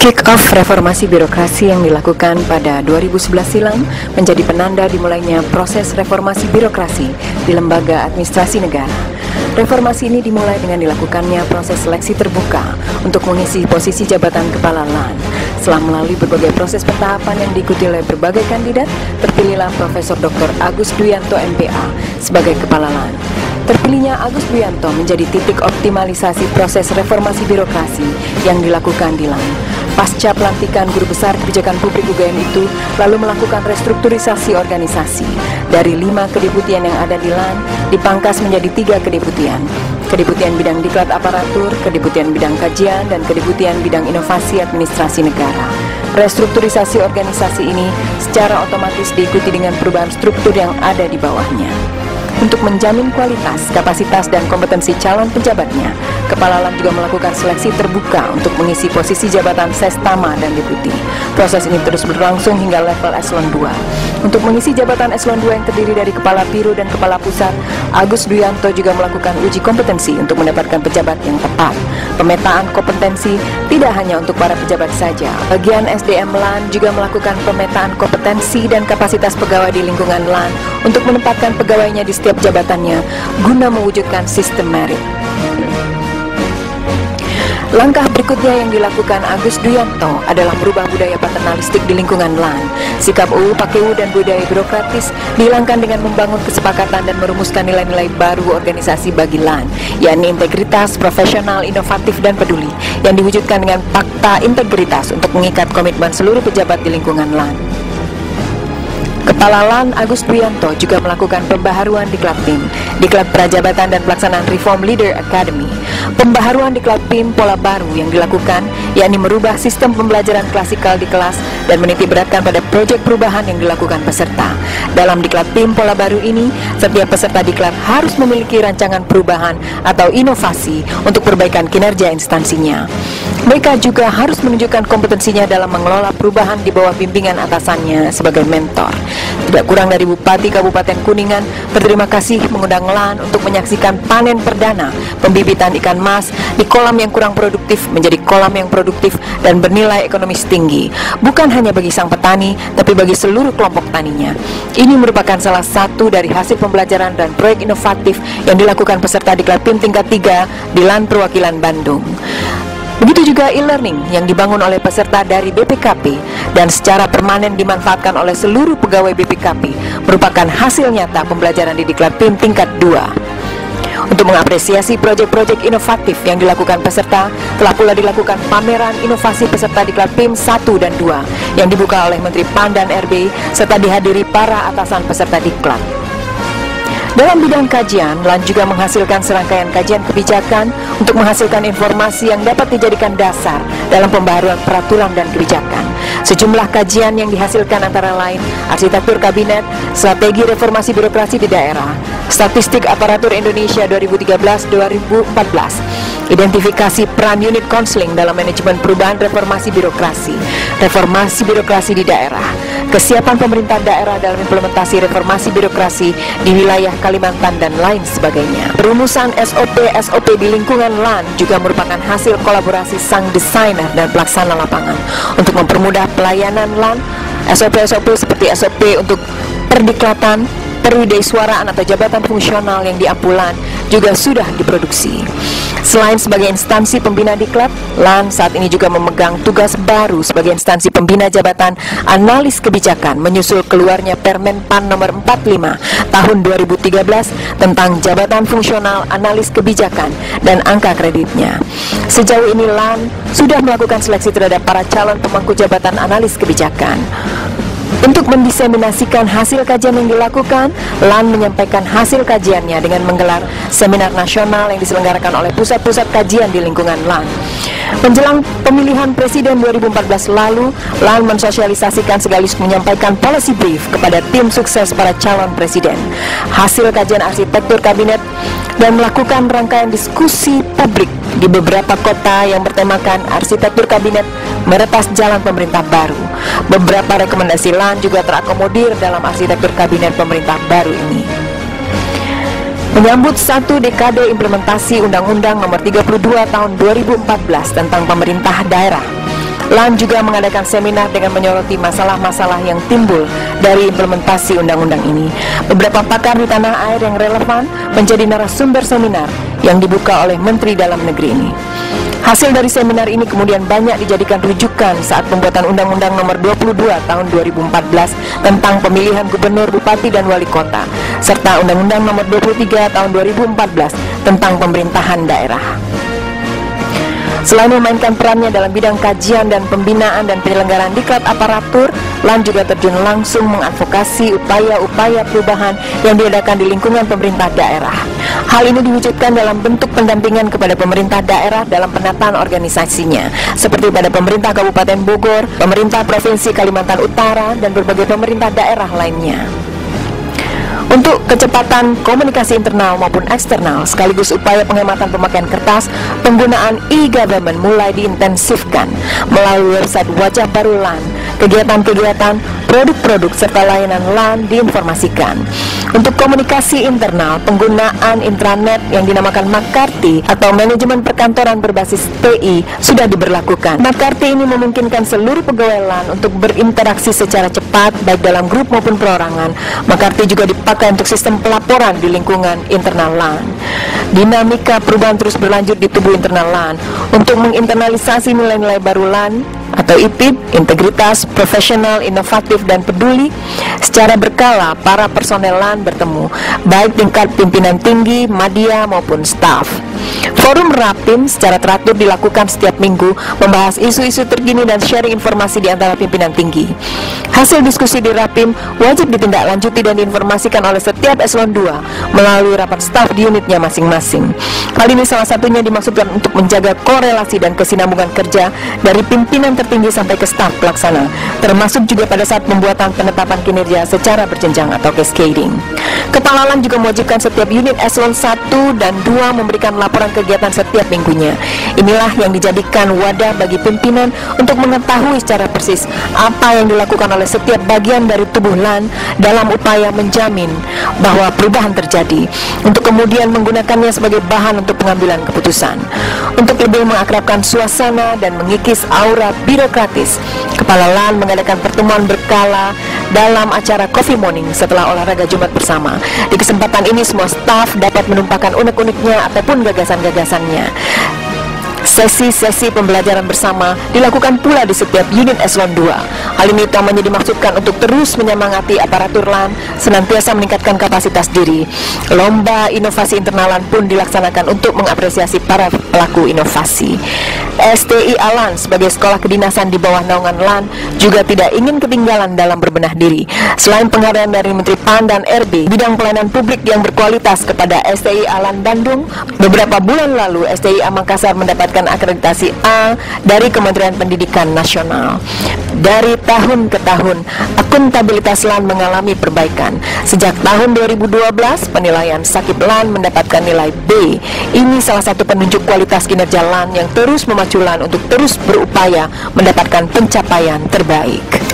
Kick-off reformasi birokrasi yang dilakukan pada 2011 silam menjadi penanda dimulainya proses reformasi birokrasi di lembaga administrasi negara. Reformasi ini dimulai dengan dilakukannya proses seleksi terbuka untuk mengisi posisi jabatan kepala LAN. Setelah melalui berbagai proses pertahapan yang diikuti oleh berbagai kandidat, terpilihlah Profesor Dr. Agus Duyanto MPA sebagai kepala LAN. Terpilihnya Agus Duyanto menjadi titik optimalisasi proses reformasi birokrasi yang dilakukan di LAN. Pasca pelantikan Guru Besar Kebijakan Publik UGM itu lalu melakukan restrukturisasi organisasi. Dari 5 kedeputian yang ada di LAN dipangkas menjadi 3 kedeputian. Kedeputian bidang diklat aparatur, kedeputian bidang kajian, dan kedeputian bidang inovasi administrasi negara. Restrukturisasi organisasi ini secara otomatis diikuti dengan perubahan struktur yang ada di bawahnya. Untuk menjamin kualitas, kapasitas, dan kompetensi calon pejabatnya, Kepala LAN juga melakukan seleksi terbuka untuk mengisi posisi jabatan Sestama dan Deputi. Proses ini terus berlangsung hingga level Eselon 2. Untuk mengisi jabatan Eselon 2 yang terdiri dari Kepala Biro dan Kepala Pusat, Agus Duyanto juga melakukan uji kompetensi untuk mendapatkan pejabat yang tepat. Pemetaan kompetensi tidak hanya untuk para pejabat saja. Bagian SDM LAN juga melakukan pemetaan kompetensi dan kapasitas pegawai di lingkungan LAN untuk menempatkan pegawainya di setiap jabatannya guna mewujudkan sistem merit. Langkah berikutnya yang dilakukan Agus Duyanto adalah merubah budaya paternalistik di lingkungan LAN. Sikap pakeu dan budaya birokratis dihilangkan dengan membangun kesepakatan dan merumuskan nilai-nilai baru organisasi bagi LAN, yakni integritas, profesional, inovatif, dan peduli, yang diwujudkan dengan fakta integritas untuk mengikat komitmen seluruh pejabat di lingkungan LAN. Kepala LAN Agus Duyanto juga melakukan pembaharuan Diklat PIM, Diklat Prajabatan dan Pelaksanaan Reform Leader Academy. Pembaharuan Diklat PIM pola baru yang dilakukan, yakni merubah sistem pembelajaran klasikal di kelas dan menitikberatkan pada proyek perubahan yang dilakukan peserta. Dalam Diklat PIM pola baru ini, setiap peserta Diklat harus memiliki rancangan perubahan atau inovasi untuk perbaikan kinerja instansinya. Mereka juga harus menunjukkan kompetensinya dalam mengelola perubahan di bawah bimbingan atasannya sebagai mentor. Tidak kurang dari Bupati Kabupaten Kuningan berterima kasih mengundang LAN untuk menyaksikan panen perdana pembibitan ikan mas di kolam yang kurang produktif menjadi kolam yang produktif dan bernilai ekonomis tinggi, bukan hanya bagi sang petani tapi bagi seluruh kelompok taninya. Ini merupakan salah satu dari hasil pembelajaran dan proyek inovatif yang dilakukan peserta Diklat PIM tingkat 3 di LAN Perwakilan Bandung. Begitu juga e-learning yang dibangun oleh peserta dari BPKP dan secara permanen dimanfaatkan oleh seluruh pegawai BPKP merupakan hasil nyata pembelajaran di Diklat PIM tingkat 2. Untuk mengapresiasi proyek-proyek inovatif yang dilakukan peserta, telah pula dilakukan pameran inovasi peserta Diklat PIM 1 dan 2 yang dibuka oleh Menteri PAN dan RB serta dihadiri para atasan peserta Diklat. Dalam bidang kajian, LAN juga menghasilkan serangkaian kajian kebijakan untuk menghasilkan informasi yang dapat dijadikan dasar dalam pembaharuan peraturan dan kebijakan. Sejumlah kajian yang dihasilkan antara lain arsitektur kabinet, strategi reformasi birokrasi di daerah, statistik aparatur Indonesia 2013-2014, identifikasi peran unit konseling dalam manajemen perubahan reformasi birokrasi di daerah, kesiapan pemerintah daerah dalam implementasi reformasi birokrasi di wilayah Kalimantan dan lain sebagainya. Perumusan SOP di lingkungan LAN juga merupakan hasil kolaborasi sang desainer dan pelaksana lapangan untuk mempermudah pelayanan LAN. SOP seperti SOP untuk perdiklatan, perwidesuaraan atau jabatan fungsional yang di Ampulan juga sudah diproduksi. Selain sebagai instansi pembina Diklat, LAN saat ini juga memegang tugas baru sebagai instansi pembina jabatan analis kebijakan menyusul keluarnya Permen PAN nomor 45 tahun 2013 tentang jabatan fungsional analis kebijakan dan angka kreditnya. Sejauh ini LAN sudah melakukan seleksi terhadap para calon pemangku jabatan analis kebijakan. Untuk mendiseminasikan hasil kajian yang dilakukan, LAN menyampaikan hasil kajiannya dengan menggelar seminar nasional yang diselenggarakan oleh pusat-pusat kajian di lingkungan LAN. Menjelang pemilihan presiden 2014 lalu, LAN mensosialisasikan sekaligus menyampaikan policy brief kepada tim sukses para calon presiden, hasil kajian arsitektur kabinet, dan melakukan rangkaian diskusi publik di beberapa kota yang bertemakan arsitektur kabinet meretas jalan pemerintah baru. Beberapa rekomendasi LAN juga terakomodir dalam arsitektur kabinet pemerintah baru ini. Menyambut 1 dekade implementasi Undang-Undang Nomor 32 Tahun 2014 tentang pemerintah daerah, LAN juga mengadakan seminar dengan menyoroti masalah-masalah yang timbul dari implementasi undang-undang ini. Beberapa pakar di tanah air yang relevan menjadi narasumber seminar yang dibuka oleh Menteri Dalam Negeri ini. Hasil dari seminar ini kemudian banyak dijadikan rujukan saat pembuatan Undang-Undang Nomor 22 Tahun 2014 tentang pemilihan gubernur, bupati, dan wali kota, serta Undang-Undang Nomor 23 Tahun 2014 tentang pemerintahan daerah. Selain memainkan perannya dalam bidang kajian dan pembinaan dan penyelenggaraan diklat aparatur, LAN juga terjun langsung mengadvokasi upaya-upaya perubahan yang diadakan di lingkungan pemerintah daerah. Hal ini diwujudkan dalam bentuk pendampingan kepada pemerintah daerah dalam penataan organisasinya, seperti pada pemerintah Kabupaten Bogor, pemerintah Provinsi Kalimantan Utara, dan berbagai pemerintah daerah lainnya. Untuk kecepatan komunikasi internal maupun eksternal, sekaligus upaya penghematan pemakaian kertas, penggunaan e-government mulai diintensifkan melalui website Wajah Baru LAN. Kegiatan-kegiatan, produk-produk, serta layanan LAN diinformasikan. Untuk komunikasi internal, penggunaan intranet yang dinamakan McCarthy atau Manajemen Perkantoran Berbasis TI sudah diberlakukan. McCarthy ini memungkinkan seluruh pegawai LAN untuk berinteraksi secara cepat, baik dalam grup maupun perorangan. McCarthy juga dipakai untuk sistem pelaporan di lingkungan internal LAN. Dinamika perubahan terus berlanjut di tubuh internal LAN. Untuk menginternalisasi nilai-nilai baru LAN atau IPIP, integritas, profesional, inovatif, dan peduli, secara berkala para personel LAN bertemu, baik tingkat pimpinan tinggi, media, maupun staf. Forum Rapim secara teratur dilakukan setiap minggu, membahas isu-isu terkini dan sharing informasi di antara pimpinan tinggi. Hasil diskusi di Rapim wajib ditindaklanjuti dan diinformasikan oleh setiap eselon 2 melalui rapat staf di unitnya masing-masing. Hal ini salah satunya dimaksudkan untuk menjaga korelasi dan kesinambungan kerja dari pimpinan tertinggi sampai ke staf pelaksana, termasuk juga pada saat pembuatan penetapan kinerja secara berjenjang atau cascading. Kepala LAN juga mewajibkan setiap unit eselon 1 dan 2 memberikan laporan kegiatan setiap minggunya. Inilah yang dijadikan wadah bagi pimpinan untuk mengetahui secara persis apa yang dilakukan oleh setiap bagian dari tubuh LAN dalam upaya menjamin bahwa perubahan terjadi, untuk kemudian menggunakannya sebagai bahan untuk pengambilan keputusan. Untuk lebih mengakrabkan suasana dan mengikis aura birokratis, Kepala LAN mengadakan pertemuan berkala dalam acara Coffee Morning setelah olahraga Jumat bersama. Di kesempatan ini semua staf dapat menumpahkan unek-uneknya ataupun gagasan-gagasannya. Sesi-sesi pembelajaran bersama dilakukan pula di setiap unit eselon 2. Hal ini utamanya dimaksudkan untuk terus menyemangati aparatur LAN senantiasa meningkatkan kapasitas diri. Lomba inovasi internal LAN pun dilaksanakan untuk mengapresiasi para pelaku inovasi. STI LAN sebagai sekolah kedinasan di bawah naungan LAN juga tidak ingin ketinggalan dalam berbenah diri. Selain penghargaan dari Menteri PAN dan RB, bidang pelayanan publik yang berkualitas kepada STI LAN Bandung, beberapa bulan lalu STI Makassar mendapatkan akreditasi A dari Kementerian Pendidikan Nasional. Dari tahun ke tahun, akuntabilitas LAN mengalami perbaikan. Sejak tahun 2012, penilaian Sakib LAN mendapatkan nilai B. Ini salah satu penunjuk kualitas kinerja LAN yang terus memacu LAN untuk terus berupaya mendapatkan pencapaian terbaik.